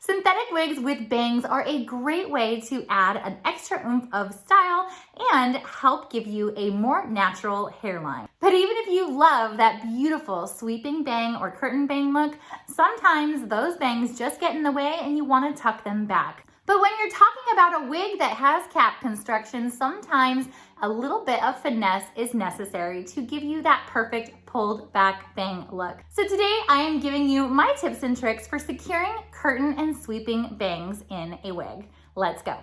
Synthetic wigs with bangs are a great way to add an extra oomph of style and help give you a more natural hairline. But even if you love that beautiful sweeping bang or curtain bang look, sometimes those bangs just get in the way and you want to tuck them back. But when you're talking about a wig that has cap construction, sometimes a little bit of finesse is necessary to give you that perfect pulled back bang look. So today I am giving you my tips and tricks for securing curtain and sweeping bangs in a wig. Let's go.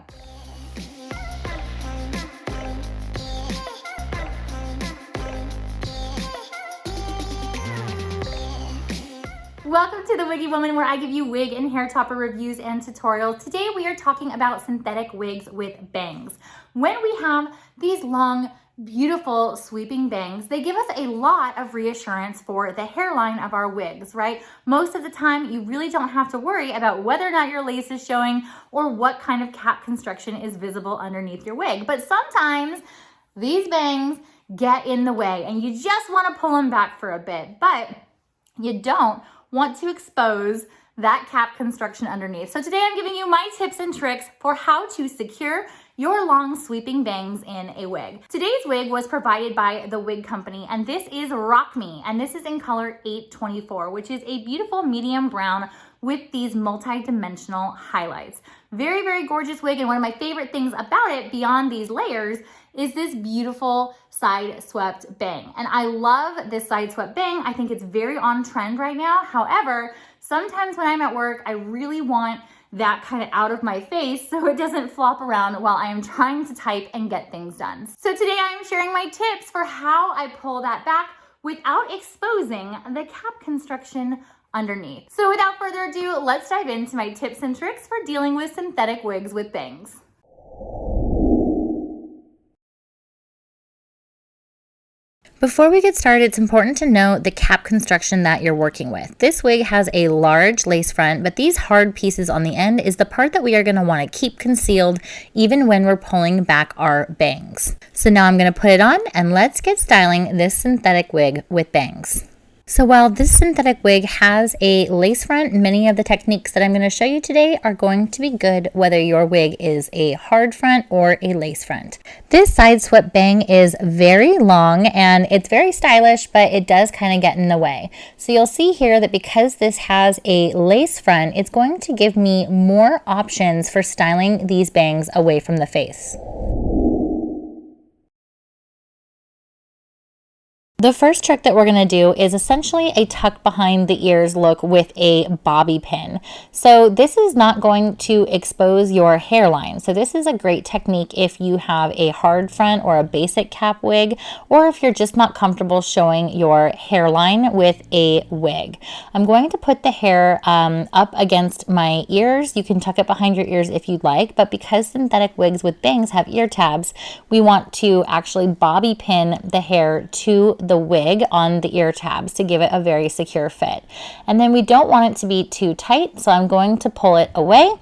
Welcome to The Wiggy Woman, where I give you wig and hair topper reviews and tutorials. Today we are talking about synthetic wigs with bangs. When we have these long, beautiful sweeping bangs, they give us a lot of reassurance for the hairline of our wigs, right? Most of the time, you really don't have to worry about whether or not your lace is showing or what kind of cap construction is visible underneath your wig. But sometimes these bangs get in the way and you just want to pull them back for a bit, but you don't want to expose that cap construction underneath. So today I'm giving you my tips and tricks for how to secure your long sweeping bangs in a wig. Today's wig was provided by The Wig Company, and this is Rock Me, and this is in color 824, which is a beautiful medium brown with these multi-dimensional highlights. Very, very gorgeous wig, and one of my favorite things about it beyond these layers is this beautiful side swept bang. And I love this side swept bang. I think it's very on trend right now. However, sometimes when I'm at work, I really want that kind of out of my face so it doesn't flop around while I am trying to type and get things done. So today I am sharing my tips for how I pull that back without exposing the cap construction underneath. So without further ado, let's dive into my tips and tricks for dealing with synthetic wigs with bangs. Before we get started, it's important to note the cap construction that you're working with. This wig has a large lace front, but these hard pieces on the end is the part that we are going to want to keep concealed even when we're pulling back our bangs. So now I'm going to put it on and let's get styling this synthetic wig with bangs. So while this synthetic wig has a lace front, many of the techniques that I'm going to show you today are going to be good whether your wig is a hard front or a lace front. This side swept bang is very long and it's very stylish, but it does kind of get in the way. So you'll see here that because this has a lace front, it's going to give me more options for styling these bangs away from the face. The first trick that we're going to do is essentially a tuck behind the ears look with a bobby pin. So this is not going to expose your hairline. So this is a great technique if you have a hard front or a basic cap wig, or if you're just not comfortable showing your hairline with a wig. I'm going to put the hair up against my ears. You can tuck it behind your ears if you'd like, but because synthetic wigs with bangs have ear tabs, we want to actually bobby pin the hair to the wig on the ear tabs to give it a very secure fit. And then we don't want it to be too tight, so I'm going to pull it away.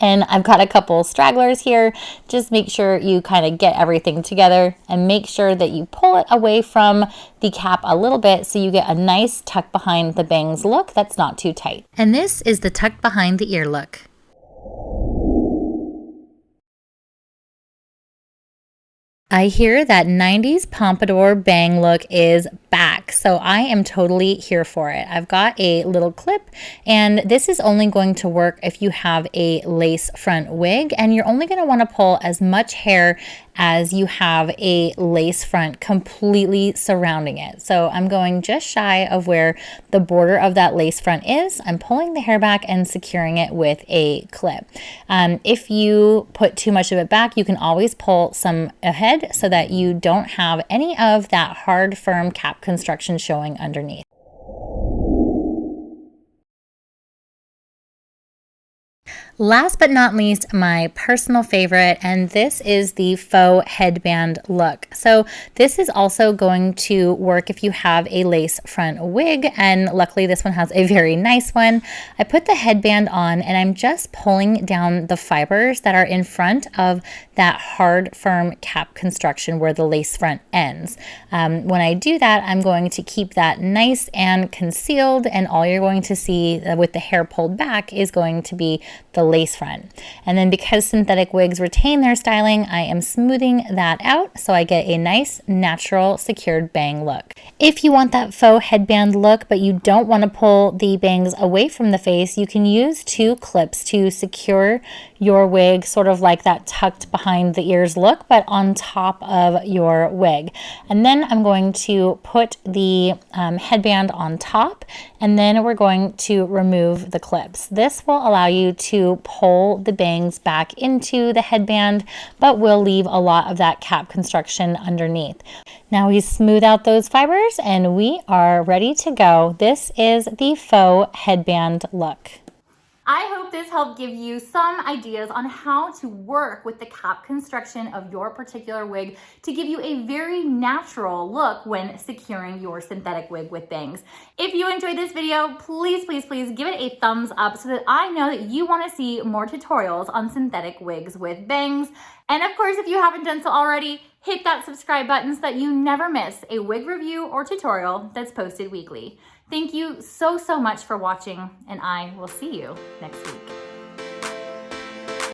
And I've got a couple stragglers here. Just make sure you kind of get everything together and make sure that you pull it away from the cap a little bit so you get a nice tuck behind the bangs look that's not too tight. And this is the tuck behind the ear look. I hear that 90s pompadour bang look is back, so I am totally here for it. I've got a little clip, and this is only going to work if you have a lace front wig, and you're only going to want to pull as much hair as you have a lace front completely surrounding it. So I'm going just shy of where the border of that lace front is. I'm pulling the hair back and securing it with a clip. If you put too much of it back, you can always pull some ahead so that you don't have any of that hard, firm cap construction showing underneath. Last but not least, my personal favorite, and this is the faux headband look. So this is also going to work if you have a lace front wig, and luckily this one has a very nice one. I put the headband on and I'm just pulling down the fibers that are in front of that hard, firm cap construction where the lace front ends. When I do that, I'm going to keep that nice and concealed, and all you're going to see with the hair pulled back is going to be the lace front. And then because synthetic wigs retain their styling, I am smoothing that out so I get a nice, natural, secured bang look. If you want that faux headband look, but you don't want to pull the bangs away from the face, you can use 2 clips to secure your wig, sort of like that tucked behind the ears look, but on top of your wig. And then I'm going to put the headband on top, and then we're going to remove the clips. This will allow you to pull the bangs back into the headband, but will leave a lot of that cap construction underneath. Now we smooth out those fibers and we are ready to go. This is the faux headband look. I hope this helped give you some ideas on how to work with the cap construction of your particular wig to give you a very natural look when securing your synthetic wig with bangs. If you enjoyed this video, please, please, please give it a thumbs up so that I know that you want to see more tutorials on synthetic wigs with bangs. And of course, if you haven't done so already, hit that subscribe button so that you never miss a wig review or tutorial that's posted weekly. Thank you so much for watching, and I will see you next week.